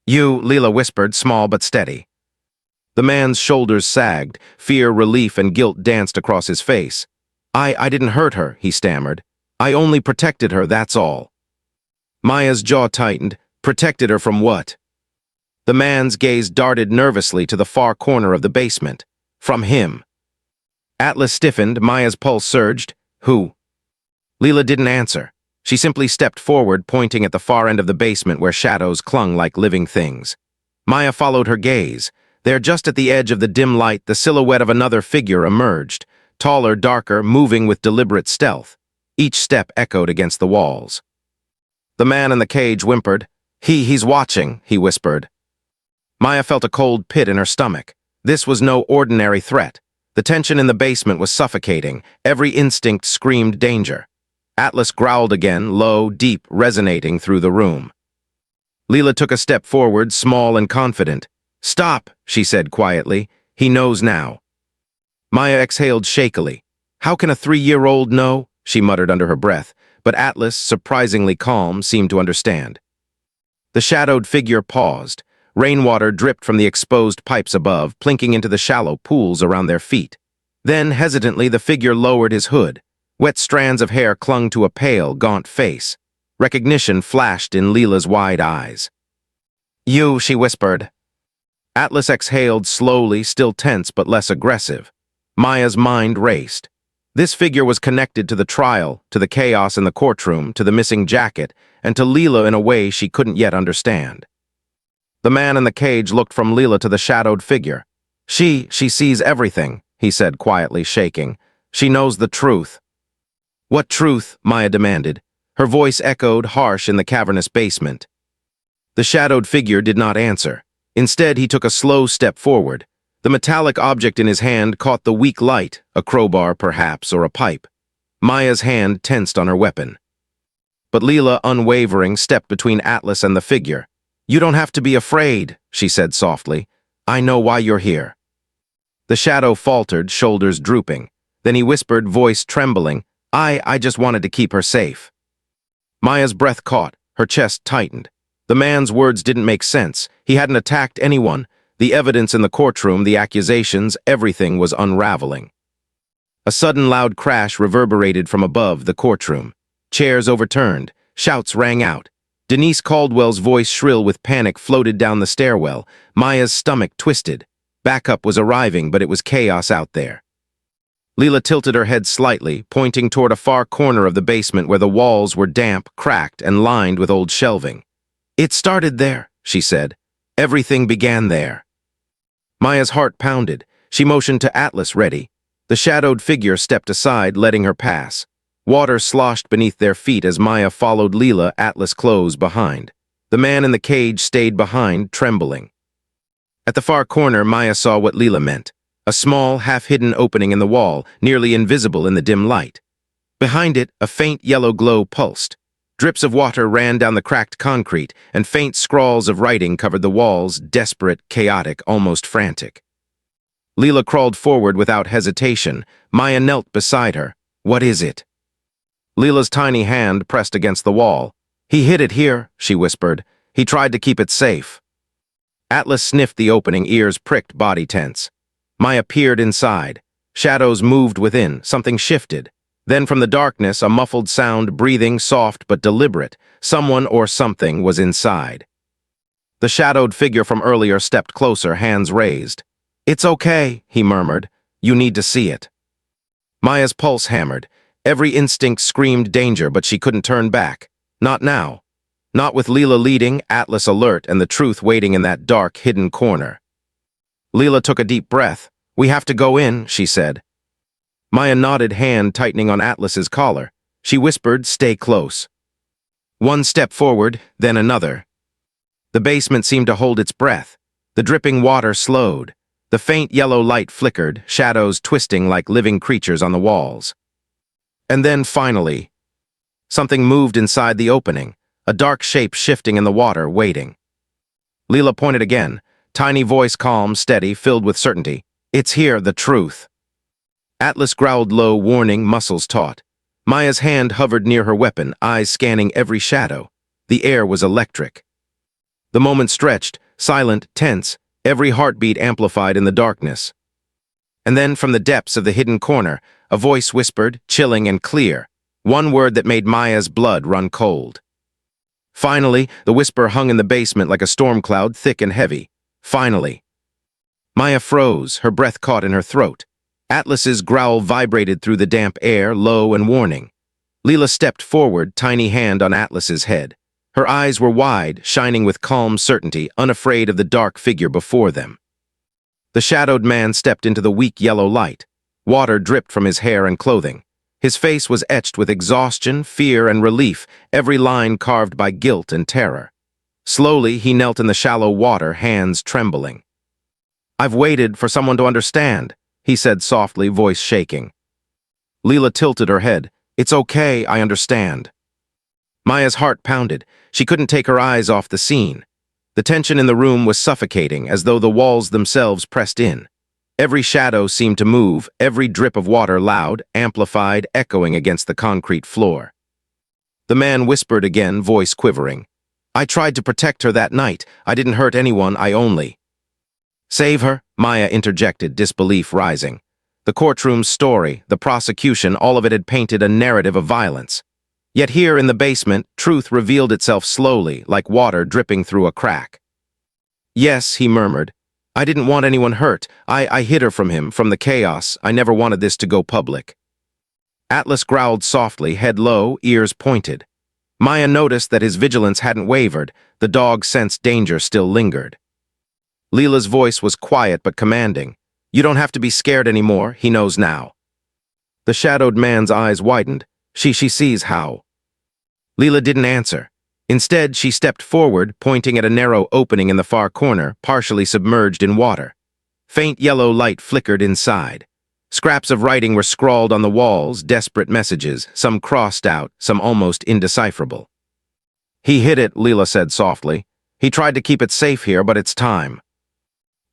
"You," Leela whispered, small but steady. The man's shoulders sagged. Fear, relief, and guilt danced across his face. I didn't hurt her," he stammered. "I only protected her, that's all." Maya's jaw tightened. Protected her from what? The man's gaze darted nervously to the far corner of the basement. From him. Atlas stiffened. Maya's pulse surged. "Who?" Leela didn't answer. She simply stepped forward, pointing at the far end of the basement where shadows clung like living things. Maya followed her gaze. There, just at the edge of the dim light, the silhouette of another figure emerged. Taller, darker, moving with deliberate stealth. Each step echoed against the walls. The man in the cage whimpered. He's watching," he whispered. Maya felt a cold pit in her stomach. This was no ordinary threat. The tension in the basement was suffocating. Every instinct screamed danger. Atlas growled again, low, deep, resonating through the room. Leela took a step forward, small and confident. "Stop," she said quietly. "He knows now." Maya exhaled shakily. "How can a 3-year-old know?" she muttered under her breath, but Atlas, surprisingly calm, seemed to understand. The shadowed figure paused. Rainwater dripped from the exposed pipes above, plinking into the shallow pools around their feet. Then, hesitantly, the figure lowered his hood. Wet strands of hair clung to a pale, gaunt face. Recognition flashed in Leela's wide eyes. "You," she whispered. Atlas exhaled slowly, still tense but less aggressive. Maya's mind raced. This figure was connected to the trial, to the chaos in the courtroom, to the missing jacket, and to Leela in a way she couldn't yet understand. The man in the cage looked from Leela to the shadowed figure. She sees everything," he said quietly, shaking. "She knows the truth." "What truth?" Maya demanded. Her voice echoed, harsh in the cavernous basement. The shadowed figure did not answer. Instead, he took a slow step forward. The metallic object in his hand caught the weak light, a crowbar perhaps, or a pipe. Maya's hand tensed on her weapon. But Leela, unwavering, stepped between Atlas and the figure. "You don't have to be afraid," she said softly. "I know why you're here." The shadow faltered, shoulders drooping. Then he whispered, voice trembling, I just wanted to keep her safe." Maya's breath caught, her chest tightened. The man's words didn't make sense. He hadn't attacked anyone. The evidence in the courtroom, the accusations, everything was unraveling. A sudden loud crash reverberated from above the courtroom. Chairs overturned. Shouts rang out. Denise Caldwell's voice, shrill with panic, floated down the stairwell. Maya's stomach twisted. Backup was arriving, but it was chaos out there. Leela tilted her head slightly, pointing toward a far corner of the basement where the walls were damp, cracked, and lined with old shelving. "It started there," she said. "Everything began there." Maya's heart pounded. She motioned to Atlas, ready. The shadowed figure stepped aside, letting her pass. Water sloshed beneath their feet as Maya followed Leela, Atlas close behind. The man in the cage stayed behind, trembling. At the far corner, Maya saw what Leela meant. A small, half-hidden opening in the wall, nearly invisible in the dim light. Behind it, a faint yellow glow pulsed. Drips of water ran down the cracked concrete, and faint scrawls of writing covered the walls, desperate, chaotic, almost frantic. Leela crawled forward without hesitation. Maya knelt beside her. "What is it?" Leela's tiny hand pressed against the wall. "He hid it here," she whispered. "He tried to keep it safe." Atlas sniffed the opening, ears pricked, body tense. Maya peered inside. Shadows moved within, something shifted. Then from the darkness, a muffled sound, breathing, soft but deliberate. Someone or something was inside. The shadowed figure from earlier stepped closer, hands raised. "It's okay," he murmured. "You need to see it." Maya's pulse hammered. Every instinct screamed danger, but she couldn't turn back. Not now. Not with Leela leading, Atlas alert, and the truth waiting in that dark, hidden corner. Leela took a deep breath. "We have to go in," she said. Maya nodded, hand tightening on Atlas's collar. She whispered, "Stay close." One step forward, then another. The basement seemed to hold its breath. The dripping water slowed. The faint yellow light flickered, shadows twisting like living creatures on the walls. And then, finally, something moved inside the opening, a dark shape shifting in the water, waiting. Leela pointed again, tiny voice calm, steady, filled with certainty. "It's here, the truth." Atlas growled low, warning, muscles taut. Maya's hand hovered near her weapon, eyes scanning every shadow. The air was electric. The moment stretched, silent, tense, every heartbeat amplified in the darkness. And then, from the depths of the hidden corner, a voice whispered, chilling and clear, one word that made Maya's blood run cold. Finally, the whisper hung in the basement like a storm cloud, thick and heavy. Finally. Maya froze, her breath caught in her throat. Atlas's growl vibrated through the damp air, low and warning. Leela stepped forward, tiny hand on Atlas's head. Her eyes were wide, shining with calm certainty, unafraid of the dark figure before them. The shadowed man stepped into the weak yellow light. Water dripped from his hair and clothing. His face was etched with exhaustion, fear, and relief, every line carved by guilt and terror. Slowly, he knelt in the shallow water, hands trembling. "I've waited for someone to understand," he said softly, voice shaking. Leela tilted her head. "It's okay, I understand." Maya's heart pounded. She couldn't take her eyes off the scene. The tension in the room was suffocating, as though the walls themselves pressed in. Every shadow seemed to move, every drip of water loud, amplified, echoing against the concrete floor. The man whispered again, voice quivering. "I tried to protect her that night. I didn't hurt anyone, I only—" "Save her?" Maya interjected, disbelief rising. The courtroom's story, the prosecution, all of it had painted a narrative of violence. Yet here in the basement, truth revealed itself slowly, like water dripping through a crack. "Yes," he murmured. "I didn't want anyone hurt. I hid her from him, from the chaos. I never wanted this to go public." Atlas growled softly, head low, ears pointed. Maya noticed that his vigilance hadn't wavered. The dog sensed danger still lingered. Leela's voice was quiet but commanding. "You don't have to be scared anymore. He knows now." The shadowed man's eyes widened. She sees how." Leela didn't answer. Instead, she stepped forward, pointing at a narrow opening in the far corner, partially submerged in water. Faint yellow light flickered inside. Scraps of writing were scrawled on the walls, desperate messages, some crossed out, some almost indecipherable. "He hid it," Leela said softly. "He tried to keep it safe here, but it's time."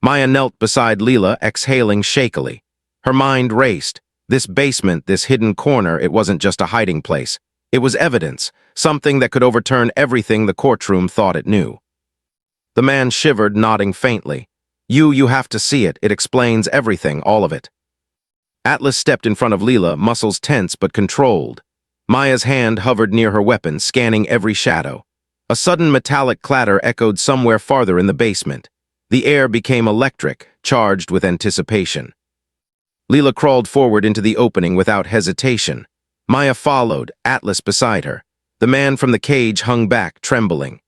Maya knelt beside Leela, exhaling shakily. Her mind raced. This basement, this hidden corner, it wasn't just a hiding place. It was evidence, something that could overturn everything the courtroom thought it knew. The man shivered, nodding faintly. You have to see it. It explains everything, all of it." Atlas stepped in front of Leela, muscles tense but controlled. Maya's hand hovered near her weapon, scanning every shadow. A sudden metallic clatter echoed somewhere farther in the basement. The air became electric, charged with anticipation. Leela crawled forward into the opening without hesitation. Maya followed, Atlas beside her. The man from the cage hung back, trembling.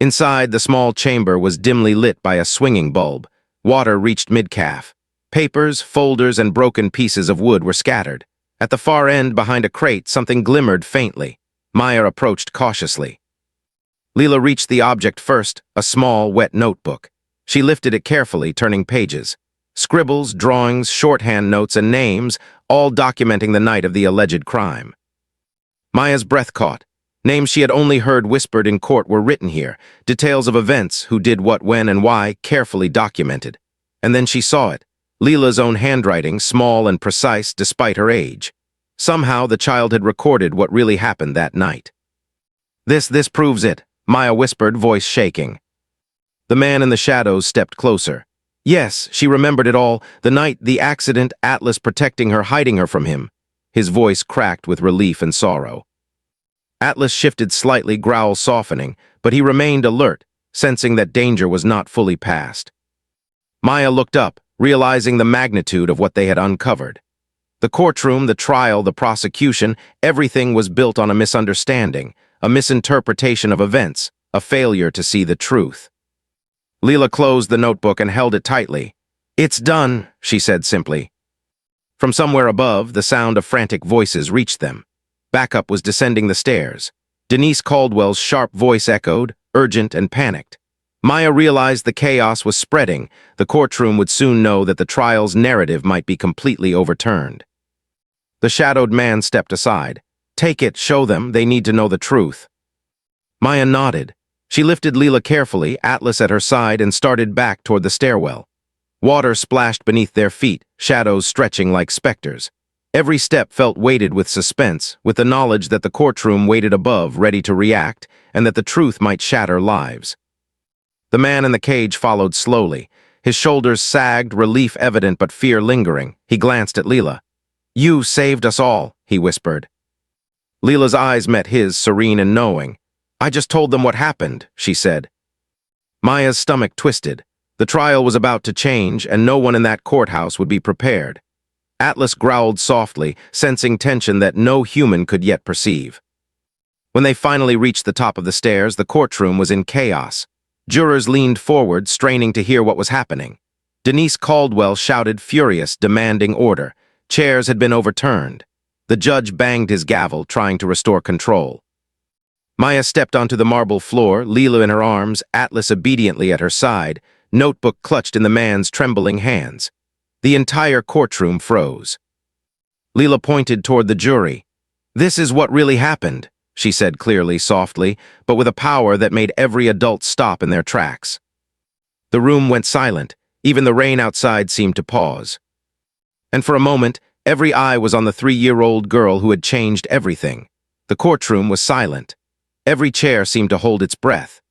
Inside, the small chamber was dimly lit by a swinging bulb. Water reached mid-calf. Papers, folders, and broken pieces of wood were scattered. At the far end, behind a crate, something glimmered faintly. Maya approached cautiously. Leela reached the object first, a small, wet notebook. She lifted it carefully, turning pages. Scribbles, drawings, shorthand notes, and names, all documenting the night of the alleged crime. Maya's breath caught. Names she had only heard whispered in court were written here, details of events, who did what, when, and why, carefully documented. And then she saw it. Leela's own handwriting, small and precise despite her age. Somehow the child had recorded what really happened that night. This proves it," Maya whispered, voice shaking. The man in the shadows stepped closer. Yes, she remembered it all. The night, the accident, Atlas protecting her, hiding her from him. His voice cracked with relief and sorrow. Atlas shifted slightly, growl softening, but he remained alert, sensing that danger was not fully past. Maya looked up, realizing the magnitude of what they had uncovered. The courtroom, the trial, the prosecution, everything was built on a misunderstanding, a misinterpretation of events, a failure to see the truth. Leela closed the notebook and held it tightly. "It's done," she said simply. From somewhere above, the sound of frantic voices reached them. Backup was descending the stairs. Denise Caldwell's sharp voice echoed, urgent and panicked. Maya realized the chaos was spreading. The courtroom would soon know that the trial's narrative might be completely overturned. The shadowed man stepped aside. "Take it, show them, they need to know the truth." Maya nodded. She lifted Leela carefully, Atlas at her side, and started back toward the stairwell. Water splashed beneath their feet, shadows stretching like specters. Every step felt weighted with suspense, with the knowledge that the courtroom waited above, ready to react, and that the truth might shatter lives. The man in the cage followed slowly. His shoulders sagged, relief evident but fear lingering. He glanced at Leela. "You saved us all," he whispered. Leela's eyes met his, serene and knowing. "I just told them what happened," she said. Maya's stomach twisted. The trial was about to change, and no one in that courthouse would be prepared. Atlas growled softly, sensing tension that no human could yet perceive. When they finally reached the top of the stairs, the courtroom was in chaos. Jurors leaned forward, straining to hear what was happening. Denise Caldwell shouted, furious, demanding order. Chairs had been overturned. The judge banged his gavel, trying to restore control. Maya stepped onto the marble floor, Leela in her arms, Atlas obediently at her side, notebook clutched in the man's trembling hands. The entire courtroom froze. Leela pointed toward the jury. "This is what really happened," she said clearly, softly, but with a power that made every adult stop in their tracks. The room went silent. Even the rain outside seemed to pause. And for a moment, every eye was on the 3-year-old girl who had changed everything. The courtroom was silent. Every chair seemed to hold its breath.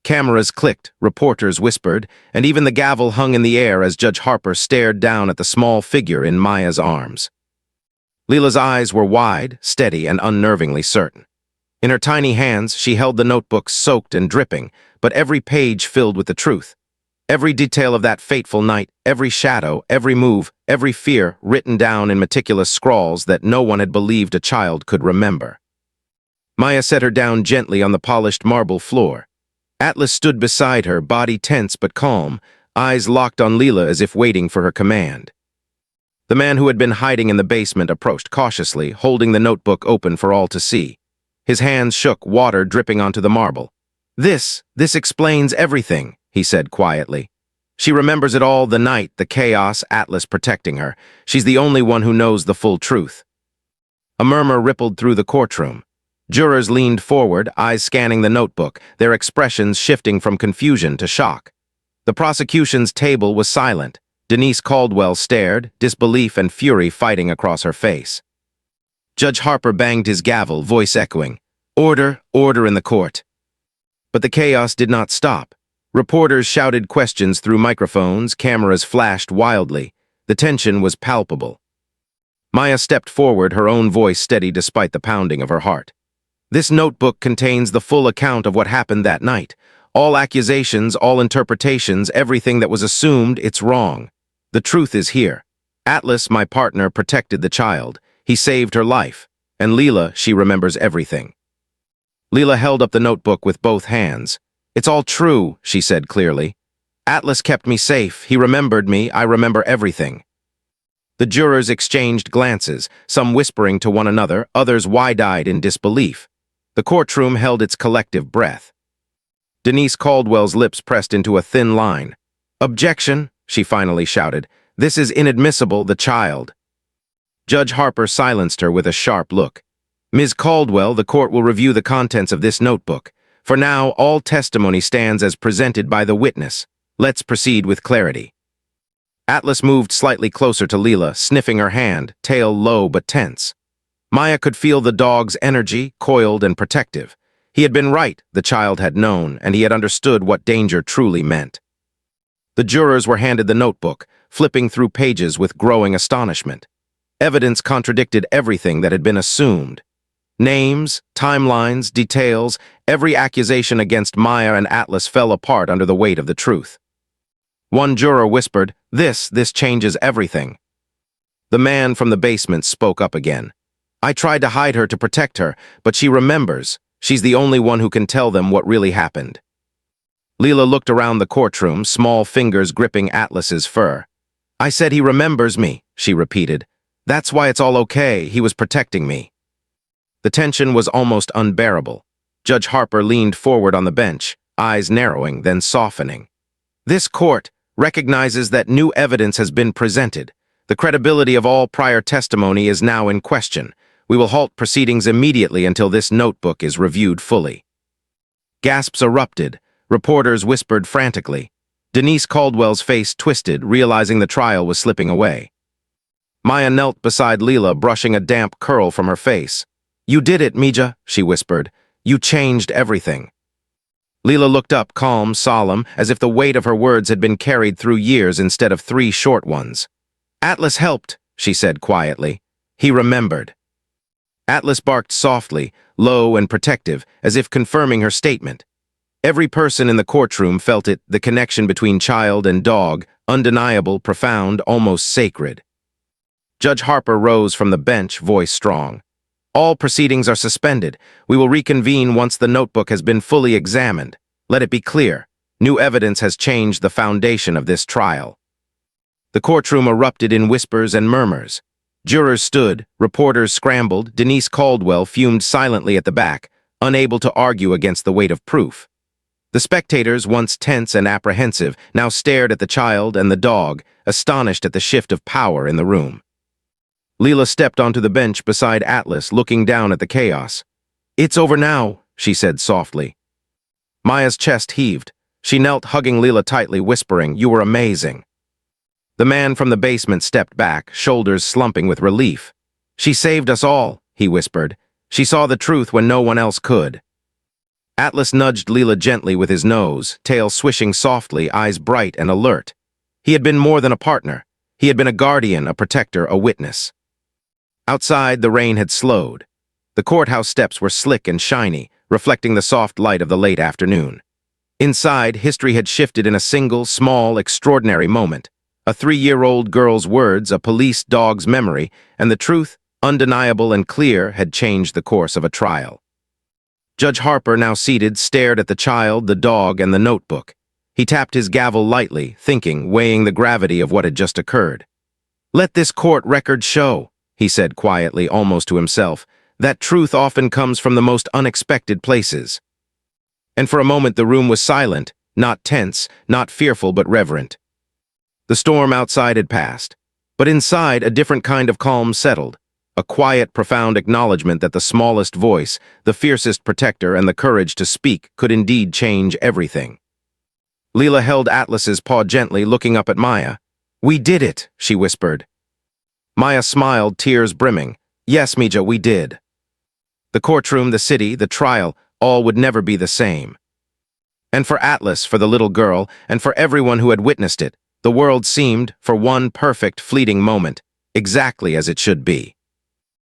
Cameras clicked, reporters whispered, and even the gavel hung in the air as Judge Harper stared down at the small figure in Maya's arms. Leela's eyes were wide, steady, and unnervingly certain. In her tiny hands, she held the notebook soaked and dripping, but every page filled with the truth. Every detail of that fateful night, every shadow, every move, every fear written down in meticulous scrawls that no one had believed a child could remember. Maya set her down gently on the polished marble floor. Atlas stood beside her, body tense but calm, eyes locked on Leela as if waiting for her command. The man who had been hiding in the basement approached cautiously, holding the notebook open for all to see. His hands shook, water dripping onto the marble. This explains everything," he said quietly. "She remembers it all, the night, the chaos, Atlas protecting her. She's the only one who knows the full truth." A murmur rippled through the courtroom. Jurors leaned forward, eyes scanning the notebook, their expressions shifting from confusion to shock. The prosecution's table was silent. Denise Caldwell stared, disbelief and fury fighting across her face. Judge Harper banged his gavel, voice echoing, "Order, order in the court." But the chaos did not stop. Reporters shouted questions through microphones, cameras flashed wildly. The tension was palpable. Maya stepped forward, her own voice steady despite the pounding of her heart. "This notebook contains the full account of what happened that night. All accusations, all interpretations, everything that was assumed, it's wrong. The truth is here. Atlas, my partner, protected the child. He saved her life. And Leela, she remembers everything." Leela held up the notebook with both hands. "It's all true," she said clearly. "Atlas kept me safe. He remembered me. I remember everything." The jurors exchanged glances, some whispering to one another, others wide-eyed in disbelief. The courtroom held its collective breath. Denise Caldwell's lips pressed into a thin line. "Objection," she finally shouted. "This is inadmissible, the child." Judge Harper silenced her with a sharp look. "Ms. Caldwell, the court will review the contents of this notebook. For now, all testimony stands as presented by the witness. Let's proceed with clarity." Atlas moved slightly closer to Leela, sniffing her hand, tail low but tense. Maya could feel the dog's energy, coiled and protective. He had been right, the child had known, and he had understood what danger truly meant. The jurors were handed the notebook, flipping through pages with growing astonishment. Evidence contradicted everything that had been assumed. Names, timelines, details, every accusation against Maya and Atlas fell apart under the weight of the truth. One juror whispered, This changes everything." The man from the basement spoke up again. "I tried to hide her to protect her, but she remembers. She's the only one who can tell them what really happened." Leela looked around the courtroom, small fingers gripping Atlas's fur. "I said he remembers me," she repeated. "That's why it's all okay. He was protecting me." The tension was almost unbearable. Judge Harper leaned forward on the bench. eyes narrowing, then softening. This court recognizes that new evidence has been presented. The credibility of all prior testimony is now in question. We will halt proceedings immediately until this notebook is reviewed fully. Gasps erupted. Reporters whispered frantically. Denise Caldwell's face twisted, realizing the trial was slipping away. Maya knelt beside Leela, brushing a damp curl from her face. "You did it, Mija," she whispered. "You changed everything." Leela looked up, calm, solemn, as if the weight of her words had been carried through years instead of 3 short ones. "Atlas helped," she said quietly. "He remembered." Atlas barked softly, low and protective, as if confirming her statement. Every person in the courtroom felt it, the connection between child and dog, undeniable, profound, almost sacred. Judge Harper rose from the bench, voice strong. "All proceedings are suspended. We will reconvene once the notebook has been fully examined. Let it be clear, new evidence has changed the foundation of this trial." The courtroom erupted in whispers and murmurs. Jurors stood, reporters scrambled, Denise Caldwell fumed silently at the back, unable to argue against the weight of proof. The spectators, once tense and apprehensive, now stared at the child and the dog, astonished at the shift of power in the room. Leela stepped onto the bench beside Atlas, looking down at the chaos. "It's over now," she said softly. Maya's chest heaved. She knelt, hugging Leela tightly, whispering, "You were amazing." The man from the basement stepped back, shoulders slumping with relief. "She saved us all," he whispered. "She saw the truth when no one else could." Atlas nudged Leela gently with his nose, tail swishing softly, eyes bright and alert. He had been more than a partner. He had been a guardian, a protector, a witness. Outside, the rain had slowed. The courthouse steps were slick and shiny, reflecting the soft light of the late afternoon. Inside, history had shifted in a single, small, extraordinary moment. A 3-year-old girl's words, a police dog's memory, and the truth, undeniable and clear, had changed the course of a trial. Judge Harper, now seated, stared at the child, the dog, and the notebook. He tapped his gavel lightly, thinking, weighing the gravity of what had just occurred. "Let this court record show," he said quietly, almost to himself, "that truth often comes from the most unexpected places." And for a moment the room was silent, not tense, not fearful, but reverent. The storm outside had passed, but inside a different kind of calm settled, a quiet, profound acknowledgement that the smallest voice, the fiercest protector, and the courage to speak could indeed change everything. Leela held Atlas's paw gently, looking up at Maya. "We did it," she whispered. Maya smiled, tears brimming. "Yes, Mija, we did." The courtroom, the city, the trial, all would never be the same. And for Atlas, for the little girl, and for everyone who had witnessed it, the world seemed, for one perfect, fleeting moment, exactly as it should be.